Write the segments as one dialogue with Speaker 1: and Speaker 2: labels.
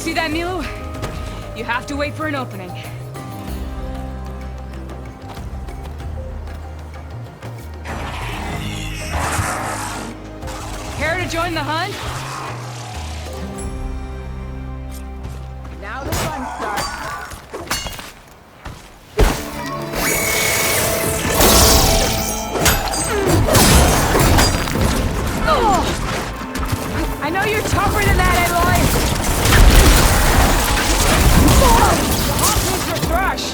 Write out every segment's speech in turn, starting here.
Speaker 1: See that, Milu? You have to wait for an opening. Care to join the hunt?
Speaker 2: Now the fun starts.
Speaker 1: I know you're tougher than that, Aloy! The hawk needs your thrush!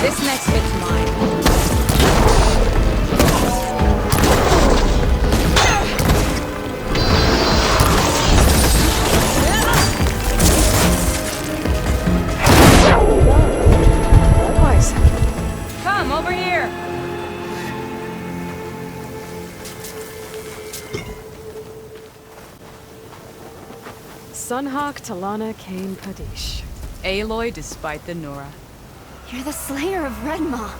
Speaker 1: This next bit's mine.
Speaker 2: Likewise.
Speaker 1: Come, over here!
Speaker 2: Sunhawk Talana Kane Kadish.
Speaker 1: Aloy despite the Nora.
Speaker 3: You're the slayer of Redmaw,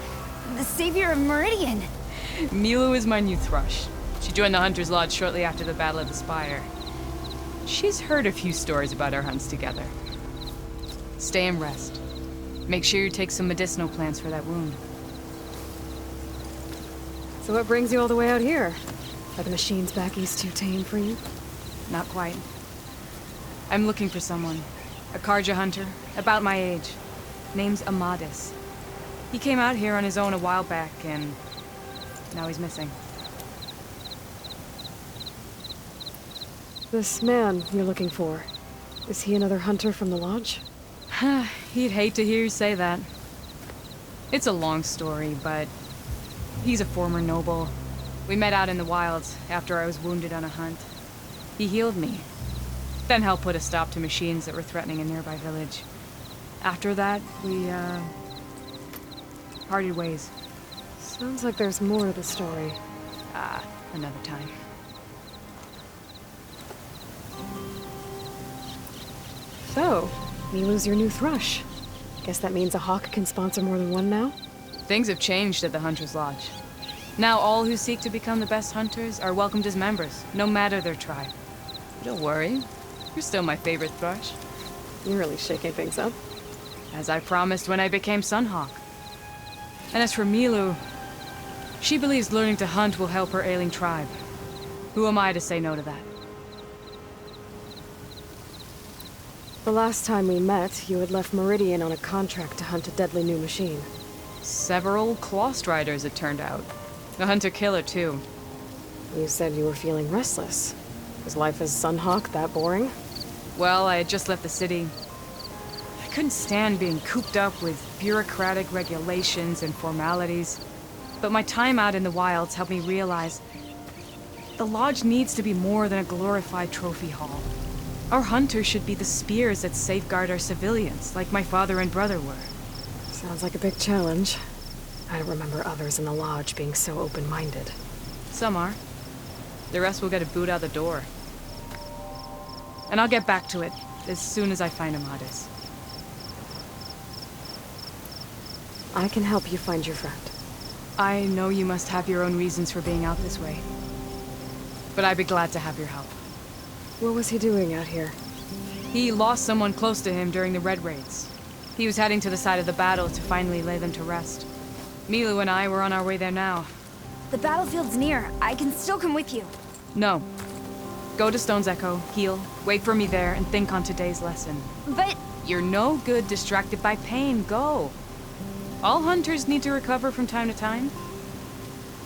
Speaker 3: the savior of Meridian.
Speaker 1: Milu is my new thrush. She joined the Hunter's Lodge shortly after the Battle of the Spire. She's heard a few stories about our hunts together. Stay and rest. Make sure you take some medicinal plants for that wound.
Speaker 2: So what brings you all the way out here? Are the machines back east too tame for you?
Speaker 1: Not quite. I'm looking for someone. A Karja hunter, about my age. Name's Amadis. He came out here on his own a while back, and now he's missing.
Speaker 2: This man you're looking for, is he another hunter from the lodge?
Speaker 1: He'd hate to hear you say that. It's a long story, but he's a former noble. We met out in the wilds after I was wounded on a hunt. He healed me, then helped put a stop to machines that were threatening a nearby village. After that, we, parted ways.
Speaker 2: Sounds like there's more to the story.
Speaker 1: Another time.
Speaker 2: So, Milu's your new thrush. Guess that means a hawk can sponsor more than one now?
Speaker 1: Things have changed at the Hunter's Lodge. Now all who seek to become the best hunters are welcomed as members, no matter their tribe. Don't worry, you're still my favorite thrush.
Speaker 2: You're really shaking things up.
Speaker 1: As I promised when I became Sunhawk. And as for Milu, she believes learning to hunt will help her ailing tribe. Who am I to say no to that?
Speaker 2: The last time we met, you had left Meridian on a contract to hunt a deadly new machine.
Speaker 1: Several Claw Striders, it turned out. A hunter-killer, too.
Speaker 2: You said you were feeling restless. Was life as Sunhawk that boring?
Speaker 1: Well, I had just left the city. I couldn't stand being cooped up with bureaucratic regulations and formalities. But my time out in the wilds helped me realize the lodge needs to be more than a glorified trophy hall. Our hunters should be the spears that safeguard our civilians, like my father and brother were.
Speaker 2: Sounds like a big challenge. I don't remember others in the lodge being so open-minded.
Speaker 1: Some are. The rest will get a boot out the door. And I'll get back to it as soon as I find Amadeus.
Speaker 2: I can help you find your friend.
Speaker 1: I know you must have your own reasons for being out this way. But I'd be glad to have your help.
Speaker 2: What was he doing out here?
Speaker 1: He lost someone close to him during the Red Raids. He was heading to the side of the battle to finally lay them to rest. Milu and I were on our way there now.
Speaker 3: The battlefield's near. I can still come with you.
Speaker 1: No. Go to Stone's Echo, heal, wait for me there, and think on today's lesson.
Speaker 3: But...
Speaker 1: You're no good distracted by pain. Go. All hunters need to recover from time to time.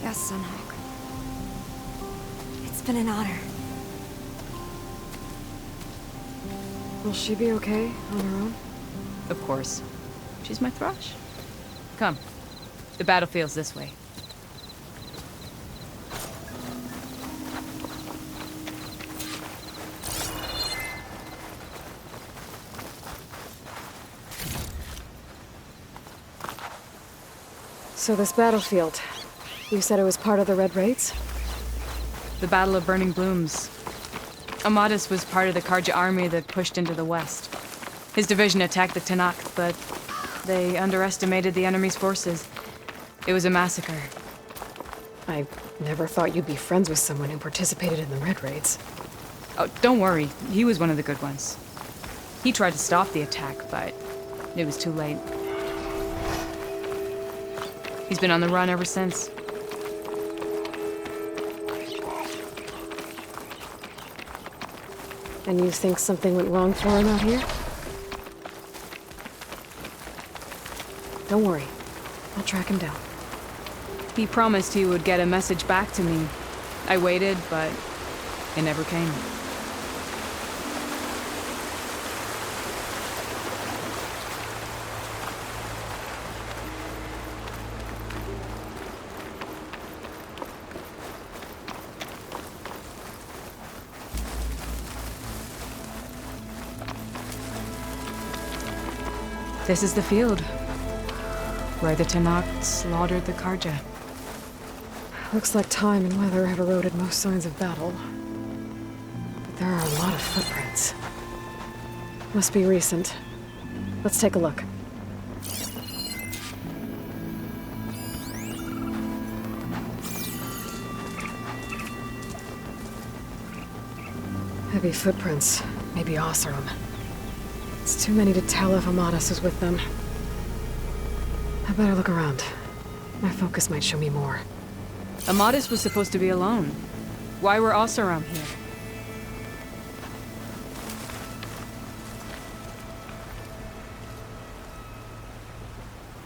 Speaker 3: Yes, Sunhawk. It's been an honor.
Speaker 2: Will she be okay on her own?
Speaker 1: Of course. She's my thrush. Come. The battlefield's this way.
Speaker 2: So this battlefield, you said it was part of the Red Raids?
Speaker 1: The Battle of Burning Blooms. Amadeus was part of the Karja army that pushed into the west. His division attacked the Tanakh, but they underestimated the enemy's forces. It was a massacre.
Speaker 2: I never thought you'd be friends with someone who participated in the Red Raids.
Speaker 1: Oh, don't worry. He was one of the good ones. He tried to stop the attack, but it was too late. He's been on the run ever since.
Speaker 2: And you think something went wrong for him out here? Don't worry. I'll track him down.
Speaker 1: He promised he would get a message back to me. I waited, but it never came. This is the field, where the Tanakh slaughtered the Karja.
Speaker 2: Looks like time and weather have eroded most signs of battle. But there are a lot of footprints. Must be recent. Let's take a look. Heavy footprints. Maybe Oseram. It's too many to tell if Amadeus is with them. I better look around. My focus might show me more.
Speaker 1: Amadeus was supposed to be alone. Why were Oseram here?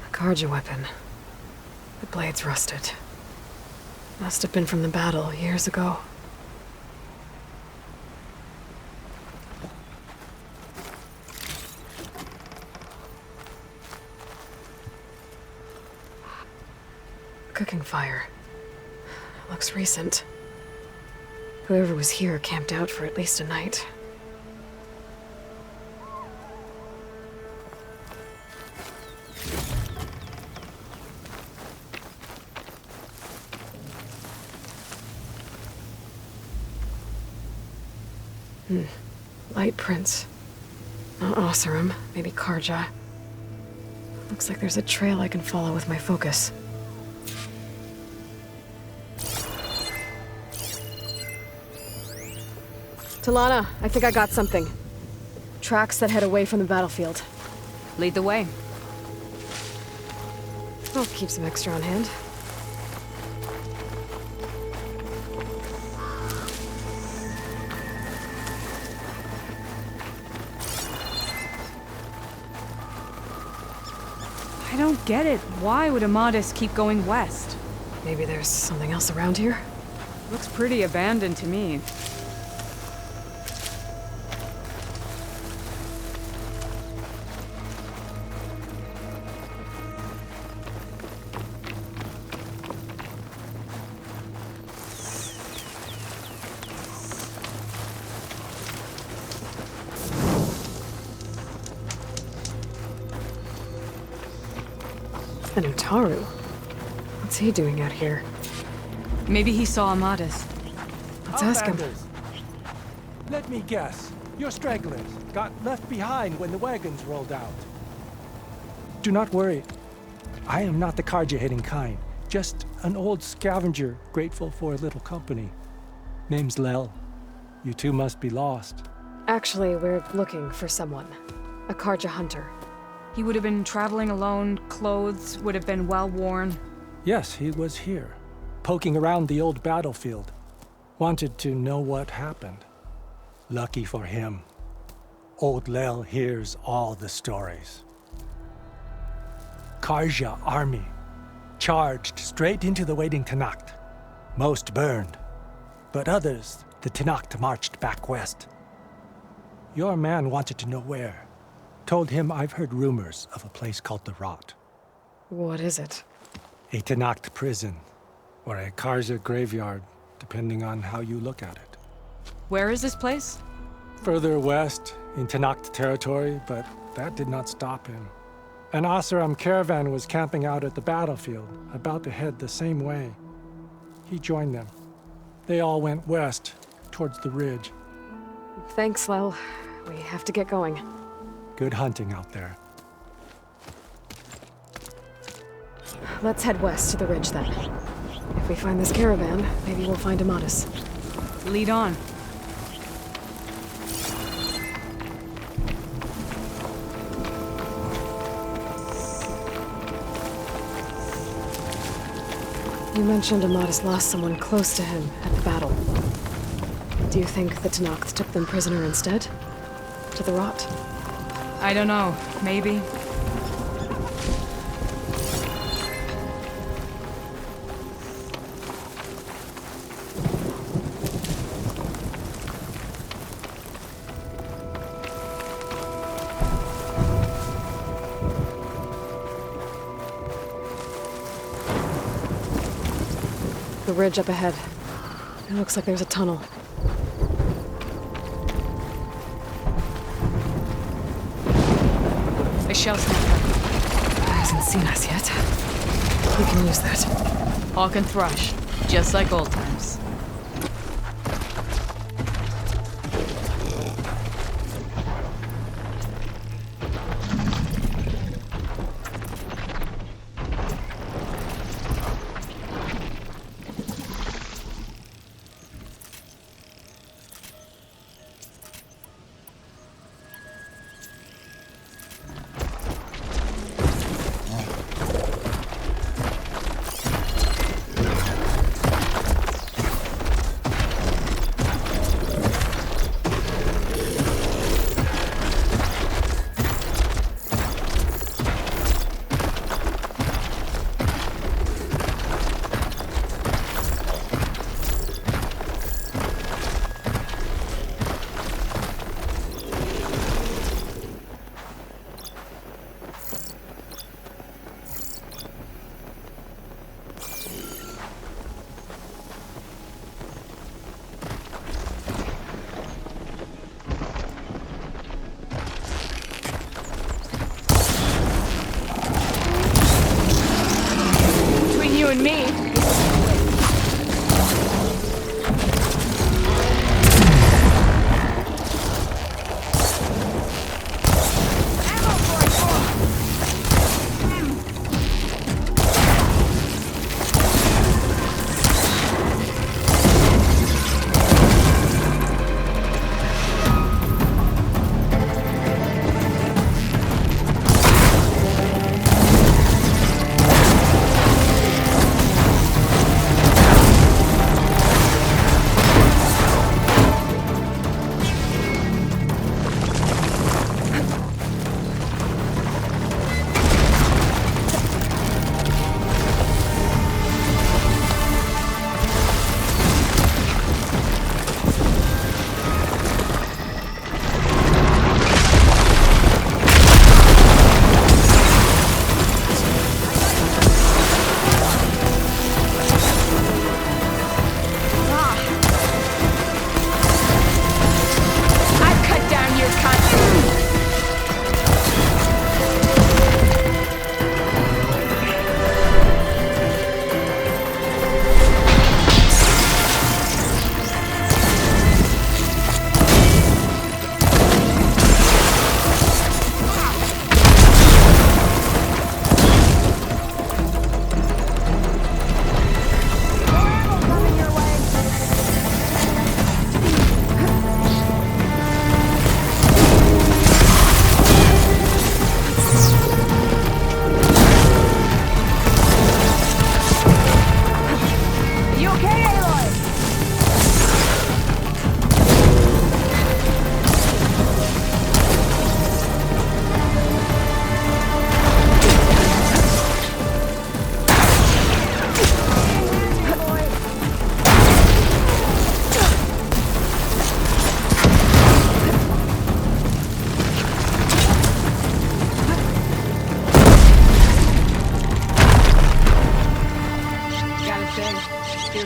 Speaker 2: A Karja weapon. The blade's rusted. Must have been from the battle years ago. Cooking fire. Looks recent. Whoever was here camped out for at least a night. Light prints. Not Oseram, maybe Karja. Looks like there's a trail I can follow with my focus. Talana, I think I got something. Tracks that head away from the battlefield.
Speaker 1: Lead the way.
Speaker 2: I'll keep some extra on hand.
Speaker 1: I don't get it. Why would Amadis keep going west?
Speaker 2: Maybe there's something else around here?
Speaker 1: Looks pretty abandoned to me.
Speaker 2: And Utaru? What's he doing out here?
Speaker 1: Maybe he saw Amadis.
Speaker 2: Let's ask him.
Speaker 4: Outlanders. Let me guess. Your stragglers got left behind when the wagons rolled out. Do not worry. I am not the Karja-hating kind. Just an old scavenger grateful for a little company. Name's Lel. You two must be lost.
Speaker 2: Actually, we're looking for someone. A Karja hunter.
Speaker 1: He would have been traveling alone, clothes would have been well worn.
Speaker 4: Yes, he was here, poking around the old battlefield. Wanted to know what happened. Lucky for him, old Lel hears all the stories. Karja army charged straight into the waiting Tenakth. Most burned, but others, the Tenakth marched back west. Your man wanted to know where. Told him I've heard rumors of a place called the Rot.
Speaker 2: What is it?
Speaker 4: A Tenakth prison, or a Karja graveyard, depending on how you look at it.
Speaker 1: Where is this place?
Speaker 4: Further west, in Tenakth territory, but that did not stop him. An Oseram caravan was camping out at the battlefield, about to head the same way. He joined them. They all went west, towards the ridge.
Speaker 2: Thanks, Lel. We have to get going.
Speaker 4: Good hunting out there.
Speaker 2: Let's head west to the ridge then. If we find this caravan, maybe we'll find Amadis.
Speaker 1: Lead on.
Speaker 2: You mentioned Amadis lost someone close to him at the battle. Do you think the Tenakth took them prisoner instead? To the Rot?
Speaker 1: I don't know. Maybe.
Speaker 2: The ridge up ahead. It looks like there's a tunnel.
Speaker 1: A shell snapper.
Speaker 2: Hasn't seen us yet. We can use that.
Speaker 1: Hawk and Thrush. Just like old times.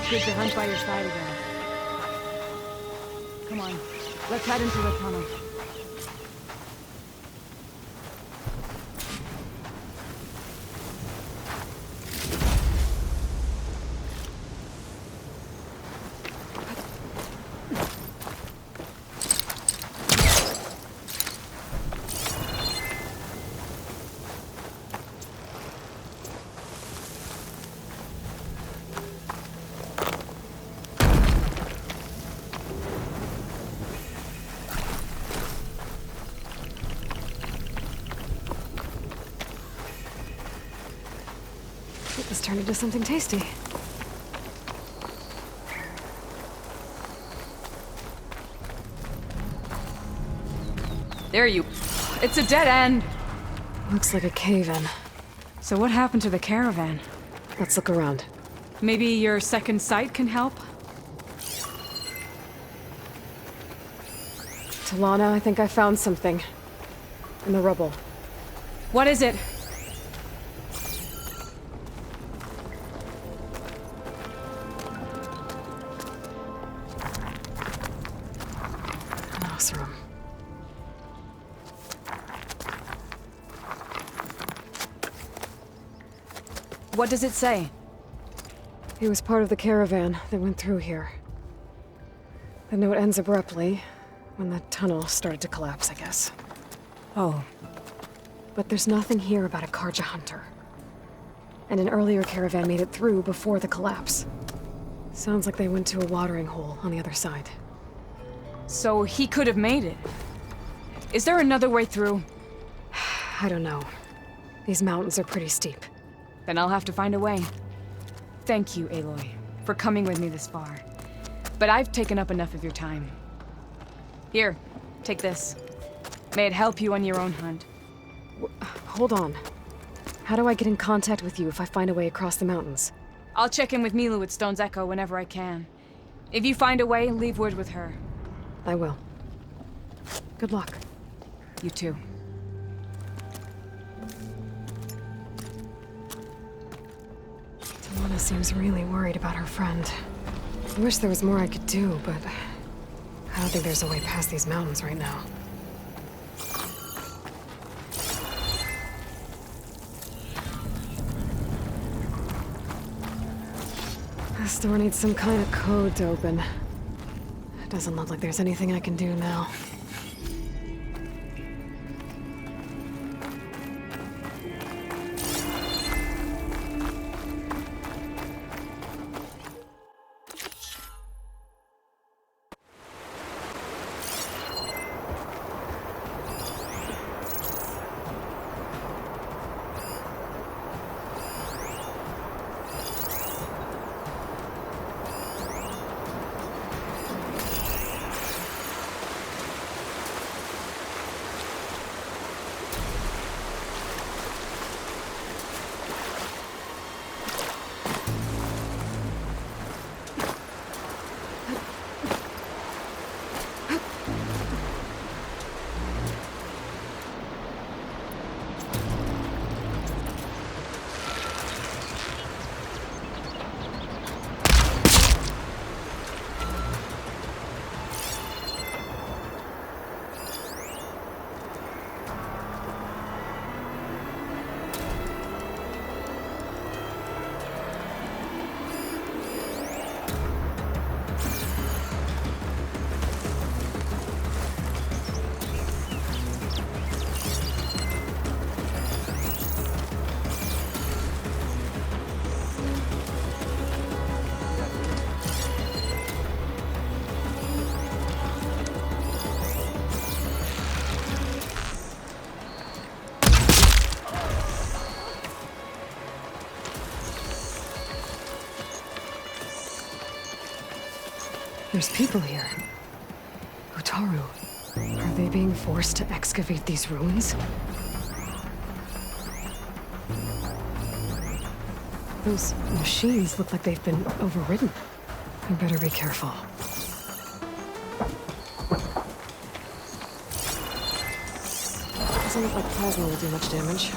Speaker 1: good to hunt by your side again. Come on, let's head into the tunnel.
Speaker 2: This turned into something tasty.
Speaker 1: There you... It's a dead end!
Speaker 2: Looks like a cave-in.
Speaker 1: So what happened to the caravan?
Speaker 2: Let's look around.
Speaker 1: Maybe your second sight can help?
Speaker 2: Talana, I think I found something. In the rubble.
Speaker 1: What is it?
Speaker 2: Room.
Speaker 1: What does it say?
Speaker 2: He was part of the caravan that went through here. The note ends abruptly, when the tunnel started to collapse, I guess.
Speaker 1: Oh.
Speaker 2: But there's nothing here about a Karja hunter. And an earlier caravan made it through before the collapse. Sounds like they went to a watering hole on the other side.
Speaker 1: So he could have made it. Is there another way through?
Speaker 2: I don't know. These mountains are pretty steep.
Speaker 1: Then I'll have to find a way. Thank you, Aloy, for coming with me this far. But I've taken up enough of your time. Here, take this. May it help you on your own hunt.
Speaker 2: Hold on. How do I get in contact with you if I find a way across the mountains?
Speaker 1: I'll check in with Milu at Stone's Echo whenever I can. If you find a way, leave word with her.
Speaker 2: I will. Good luck.
Speaker 1: You too.
Speaker 2: Talana seems really worried about her friend. I wish there was more I could do, but I don't think there's a way past these mountains right now. This door needs some kind of code to open. It doesn't look like there's anything I can do now. There's people here. Utaru. Are they being forced to excavate these ruins? Those machines look like they've been overridden. You better be careful. Doesn't look like plasma will do much damage.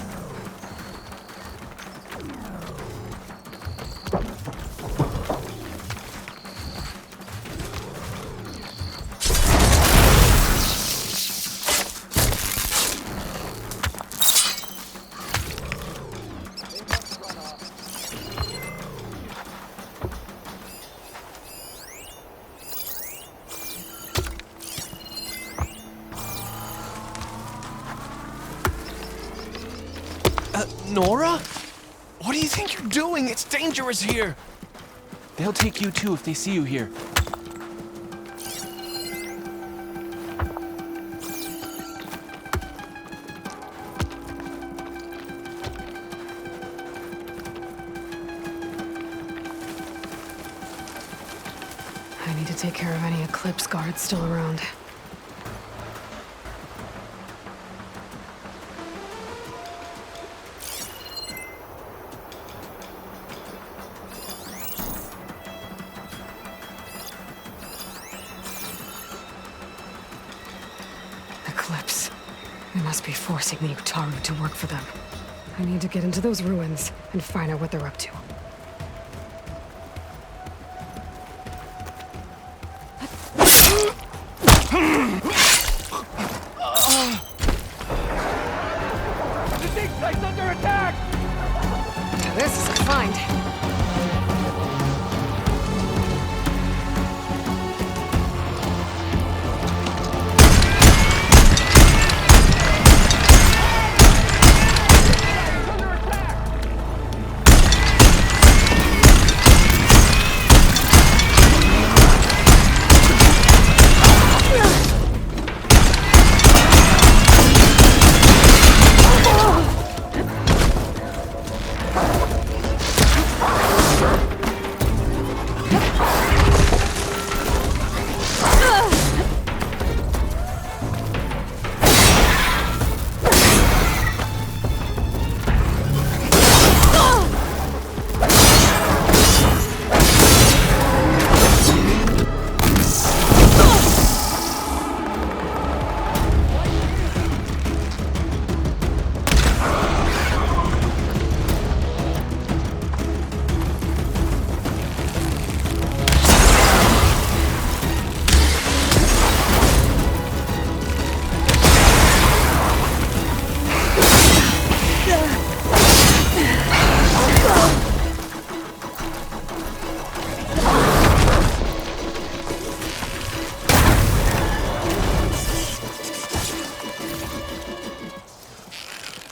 Speaker 5: Nora? What do you think you're doing? It's dangerous here. They'll take you too if they see you here.
Speaker 2: I need to take care of any Eclipse guards still around. Eclipse. They must be forcing the Utaru to work for them. I need to get into those ruins and find out what they're up to.
Speaker 4: The dig site's under attack!
Speaker 2: Now this is a find.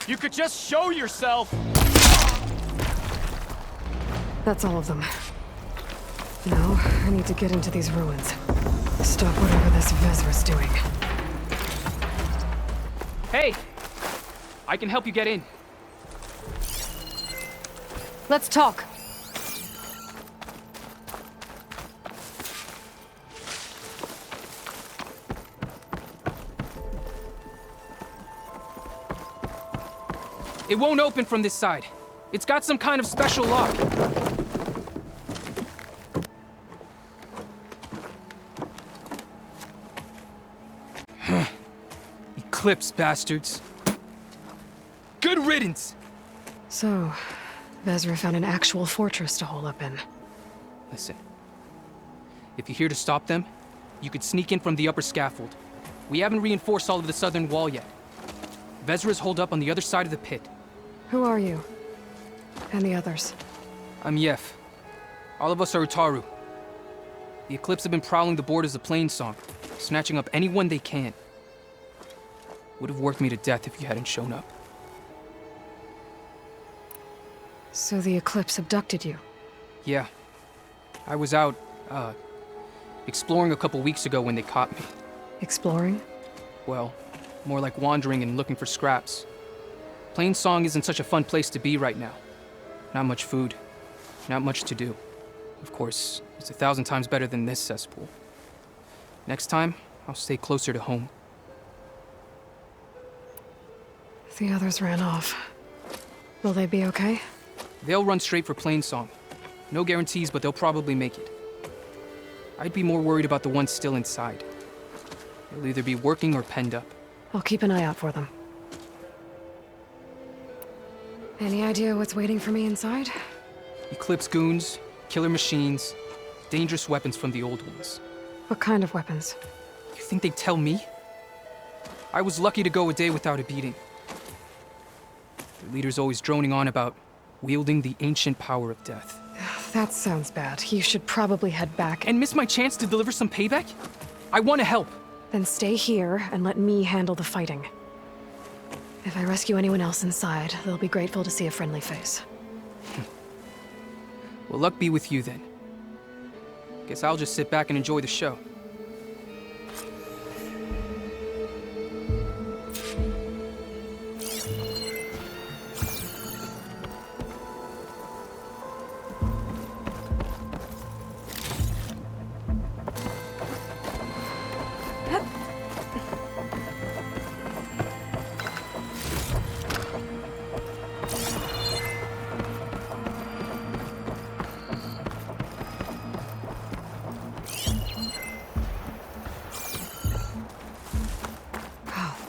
Speaker 5: You could just show yourself!
Speaker 2: That's all of them. Now, I need to get into these ruins. Stop whatever this Vezra's doing.
Speaker 6: Hey! I can help you get in.
Speaker 2: Let's talk.
Speaker 6: It won't open from this side. It's got some kind of special lock. Eclipse bastards. Good riddance!
Speaker 2: So, Vezra found an actual fortress to hole up in.
Speaker 6: Listen. If you're here to stop them, you could sneak in from the upper scaffold. We haven't reinforced all of the southern wall yet. Vezra's holed up on the other side of the pit.
Speaker 2: Who are you? And the others?
Speaker 6: I'm Yef. All of us are Utaru. The Eclipse have been prowling the borders of Plainsong, snatching up anyone they can. Would have worked me to death if you hadn't shown up.
Speaker 2: So the Eclipse abducted you?
Speaker 6: Yeah. I was out, exploring a couple weeks ago when they caught me.
Speaker 2: Exploring?
Speaker 6: Well, more like wandering and looking for scraps. Plainsong isn't such a fun place to be right now. Not much food, not much to do. Of course, it's 1,000 times better than this cesspool. Next time, I'll stay closer to home.
Speaker 2: The others ran off. Will they be okay?
Speaker 6: They'll run straight for Plainsong. No guarantees, but they'll probably make it. I'd be more worried about the ones still inside. They'll either be working or penned up.
Speaker 2: I'll keep an eye out for them. Any idea what's waiting for me inside?
Speaker 6: Eclipse goons, killer machines, dangerous weapons from the old ones.
Speaker 2: What kind of weapons?
Speaker 6: You think they'd tell me? I was lucky to go a day without a beating. The leader's always droning on about wielding the ancient power of death.
Speaker 2: That sounds bad. You should probably head back
Speaker 6: And miss my chance to deliver some payback? I want to help.
Speaker 2: then stay here and let me handle the fighting. If I rescue anyone else inside, they'll be grateful to see a friendly face.
Speaker 6: Well, luck be with you then. Guess I'll just sit back and enjoy the show.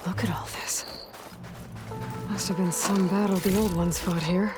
Speaker 2: Look at all this. Must have been some battle the old ones fought here.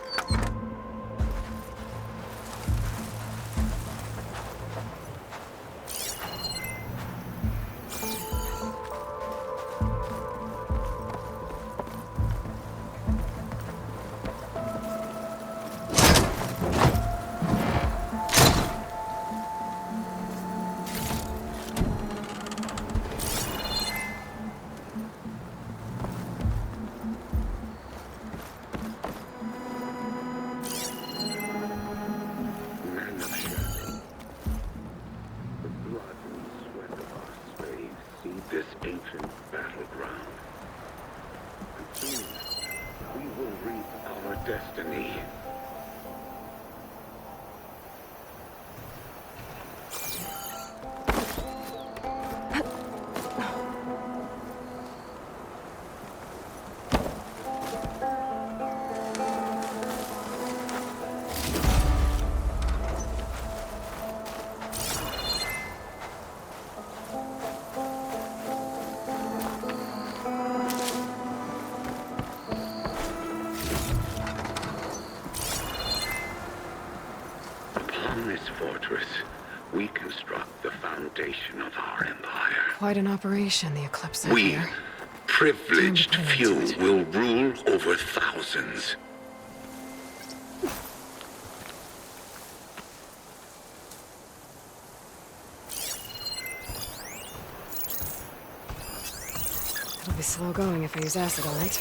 Speaker 7: This ancient battleground. And soon, we will reap our destiny. Upon this fortress, we construct the foundation of our empire.
Speaker 2: Quite an operation, the Eclipse out
Speaker 7: We,
Speaker 2: here.
Speaker 7: privileged
Speaker 2: Time to put an
Speaker 7: few,
Speaker 2: end to it.
Speaker 7: will rule over thousands.
Speaker 2: It'll be slow going if I use acid on it.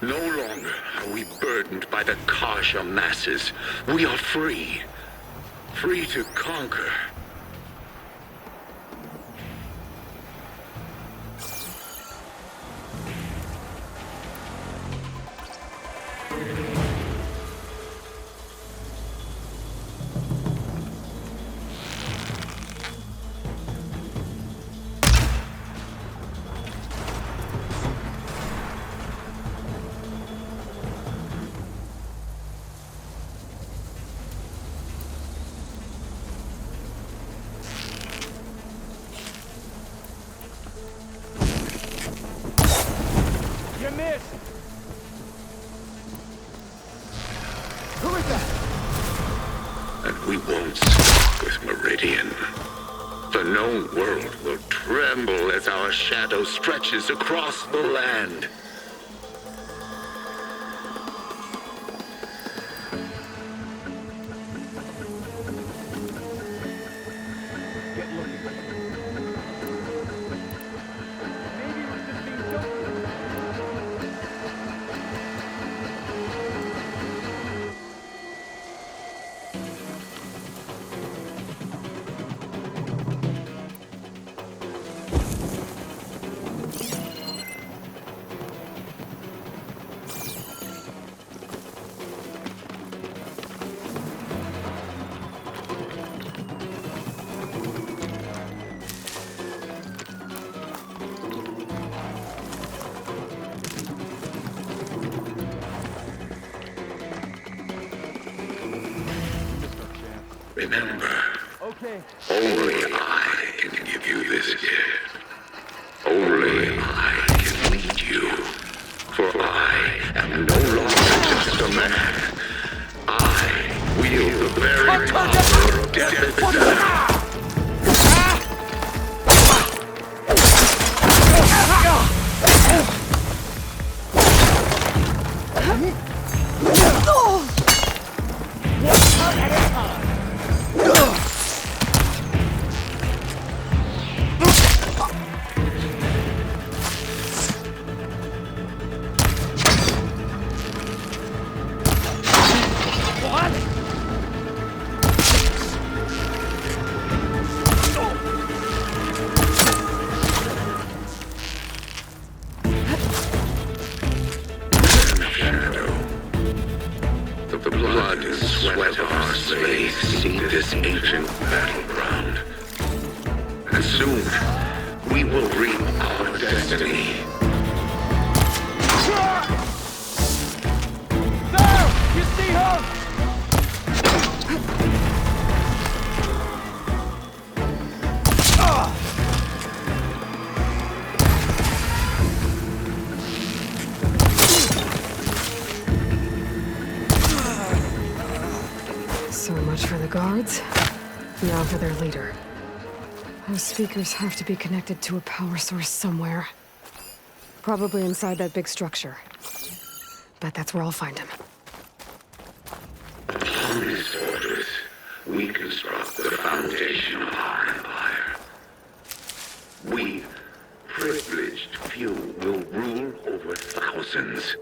Speaker 7: No longer are we burdened by the Kasha masses. We are free. Free to conquer.
Speaker 4: You missed!
Speaker 5: Who is that?
Speaker 7: And we won't stop with Meridian. The known world will tremble as our shadow stretches across the land.
Speaker 5: Get looking. Maybe we're just being dopey.
Speaker 7: Remember,
Speaker 5: Okay.
Speaker 7: only I can give you this gift. Only I can lead you. For I am no longer just a man. I wield the very power of death itself. and soon we will reap our destiny.
Speaker 4: There! You see her?
Speaker 2: So much for the guards. Now for their leader. Those speakers have to be connected to a power source somewhere. Probably inside that big structure. Bet that's where I'll find him.
Speaker 7: Upon his orders, we construct the foundation of our empire. We, privileged few, will rule over thousands.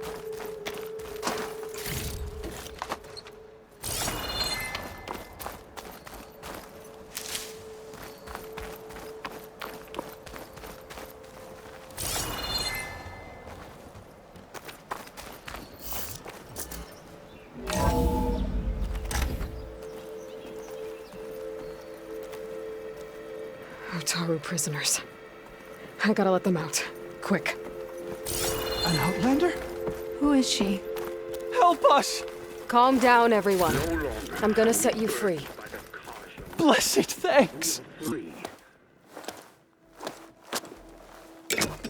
Speaker 2: Otaru prisoners. I gotta let them out. Quick.
Speaker 4: An Outlander?
Speaker 3: Who is she?
Speaker 4: Help us!
Speaker 2: Calm down, everyone. I'm gonna set you free.
Speaker 4: Blessed thanks!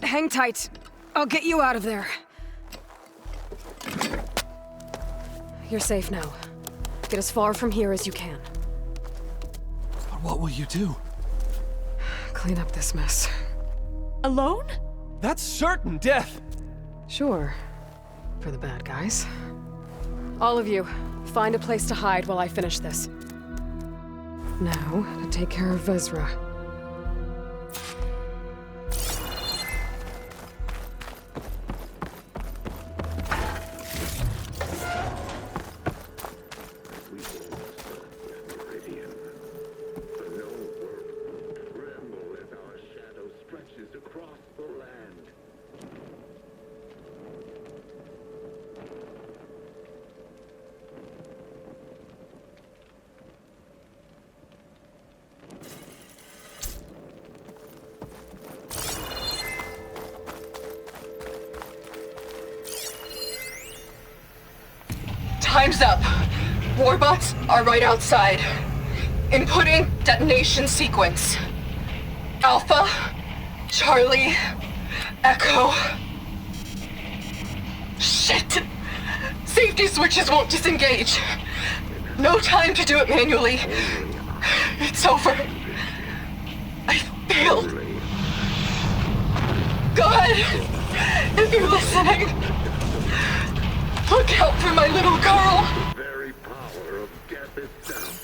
Speaker 2: Hang tight. I'll get you out of there. You're safe now. Get as far from here as you can.
Speaker 4: But what will you do?
Speaker 2: Clean up this mess.
Speaker 3: Alone?
Speaker 4: That's certain death!
Speaker 2: Sure. For the bad guys. All of you, find a place to hide while I finish this. Now, to take care of Vezra.
Speaker 7: We will stop with Meridian. The known world will tremble as our shadow stretches across the land.
Speaker 8: Time's up. Warbots are right outside. Inputting detonation sequence. Alpha, Charlie, Echo. Shit! Safety switches won't disengage. No time to do it manually. It's over. I failed. God, if you're listening, look out for my little girl.
Speaker 7: The very power of death itself.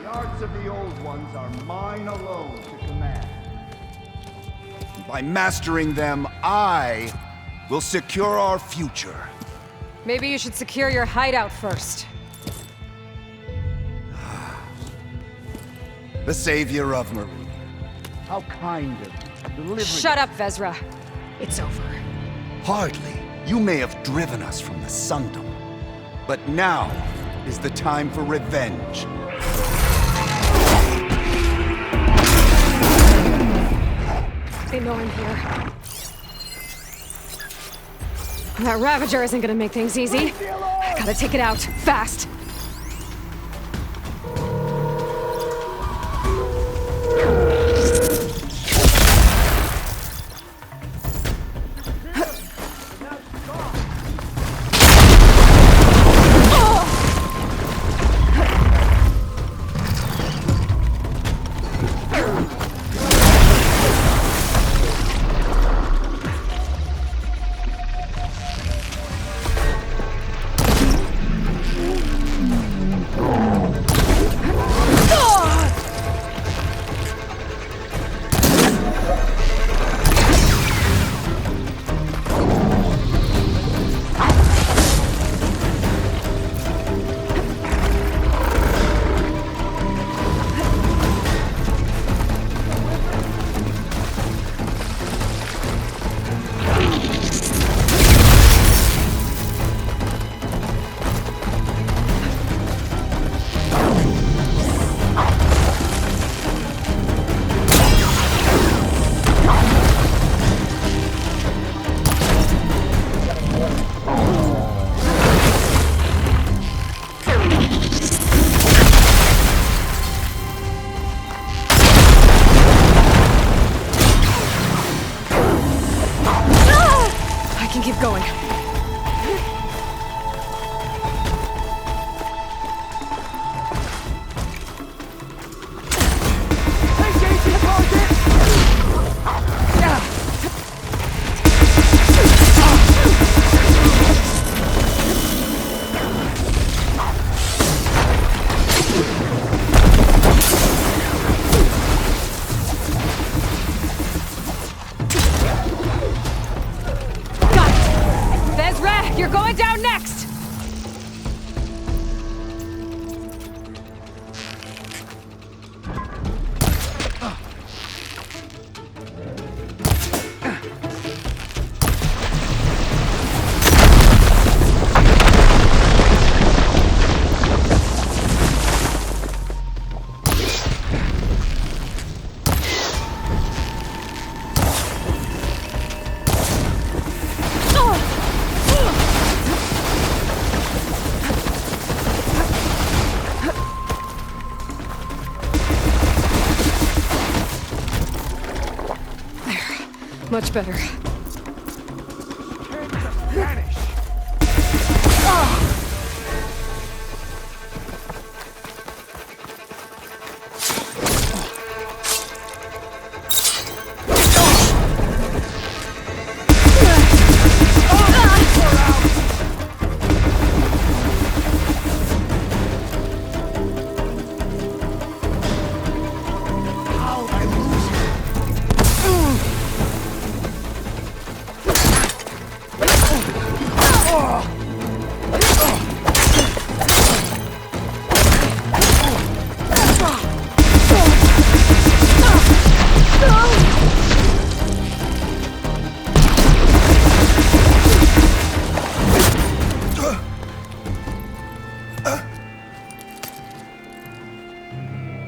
Speaker 9: The arts of the old ones are mine alone to command. By mastering them, I will secure our future.
Speaker 2: Maybe you should secure your hideout first.
Speaker 9: The savior of Meridian. How kind of you, delivering...
Speaker 2: Shut up, Vezra. It's over.
Speaker 9: Hardly. You may have driven us from the Sundom. But now is the time for revenge.
Speaker 2: They know I'm here. That Ravager isn't gonna make things easy. I gotta take it out, fast. can keep going.
Speaker 1: You're going down next!
Speaker 2: Much better.
Speaker 4: Vanish!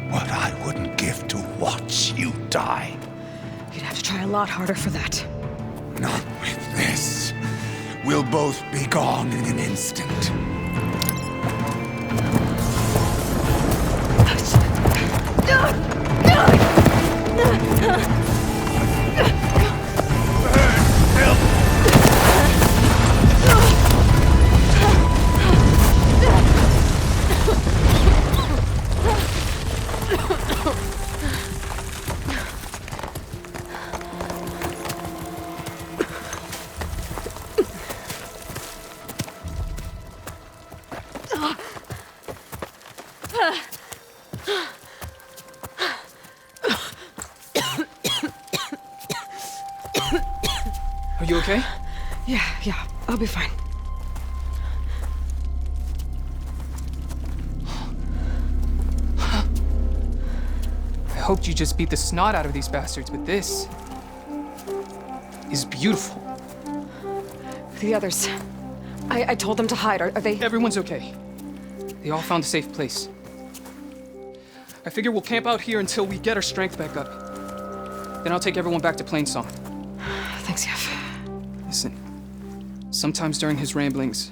Speaker 9: What I wouldn't give to watch you die.
Speaker 2: You'd have to try a lot harder for that.
Speaker 9: Not with this. We'll both be gone in an instant.
Speaker 6: Are you okay?
Speaker 2: Yeah, I'll be fine.
Speaker 6: I hoped you just beat the snot out of these bastards, but this is beautiful.
Speaker 2: The others. I told them to hide. Are they...
Speaker 6: Everyone's okay. They all found a safe place. I figure we'll camp out here until we get our strength back up. Then I'll take everyone back to Plainsong.
Speaker 2: Thanks, Yev.
Speaker 6: Listen, sometimes during his ramblings,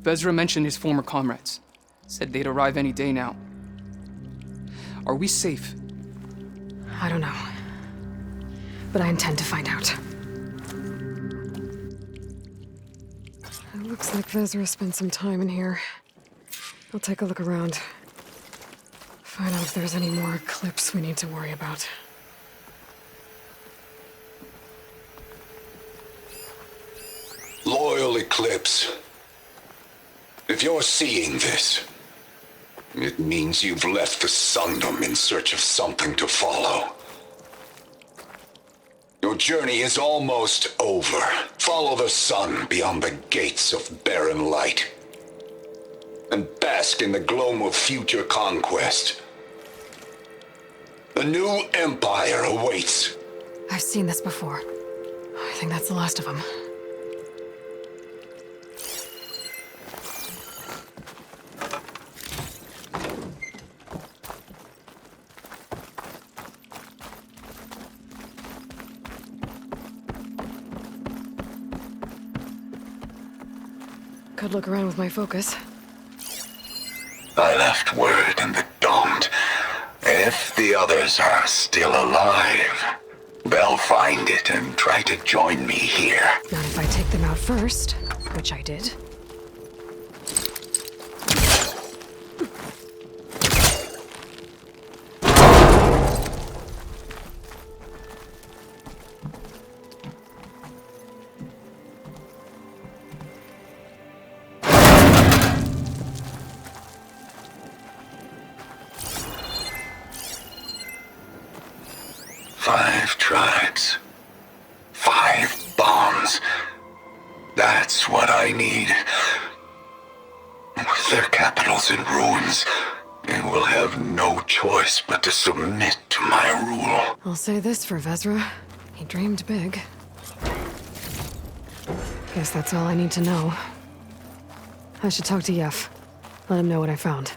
Speaker 6: Vezra mentioned his former comrades. Said they'd arrive any day now. Are we safe?
Speaker 2: I don't know. But I intend to find out. It looks like Vezra spent some time in here. I'll take a look around. Find out if there's any more clips we need to worry about.
Speaker 7: Loyal Eclipse, if you're seeing this, it means you've left the Sundom in search of something to follow. Your journey is almost over. Follow the sun beyond the gates of barren light, and bask in the gloam of future conquest. The new empire awaits.
Speaker 2: I've seen this before. I think that's the last of them. Could look around with my focus.
Speaker 7: I left word in the Domed. If the others are still alive, They'll find it and try to join me here.
Speaker 2: Not if I take them out first, which I did.
Speaker 7: Five tribes. 5 bombs. That's what I need. With their capitals in ruins, they will have no choice but to submit to my rule.
Speaker 2: I'll say this for Vezra. He dreamed big. Guess that's all I need to know. I should talk to Yef. Let him know what I found.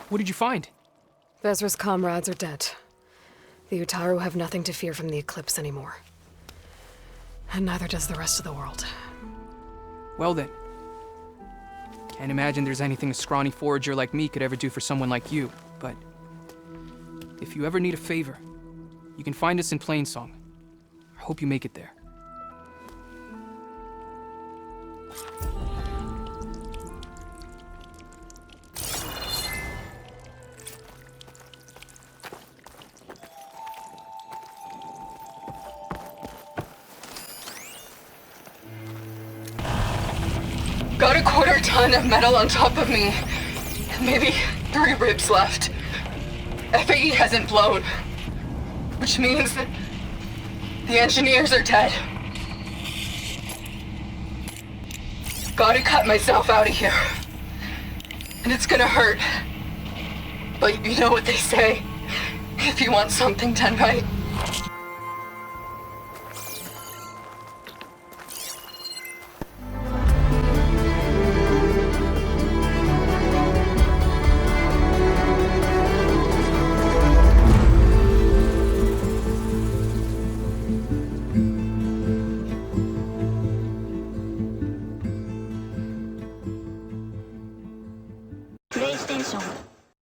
Speaker 6: What did you find?
Speaker 2: Vezra's comrades are dead. The Utaru have nothing to fear from the Eclipse anymore. And neither does the rest of the world.
Speaker 6: Well then. Can't imagine there's anything a scrawny forager like me could ever do for someone like you, but if you ever need a favor, you can find us in Plainsong. I hope you make it there.
Speaker 8: Got a quarter ton of metal on top of me. Maybe 3 ribs left. FAE hasn't blown. Which means that the engineers are dead. Gotta cut myself out of here. And it's gonna hurt. But you know what they say. If you want something done right,
Speaker 3: PlayStation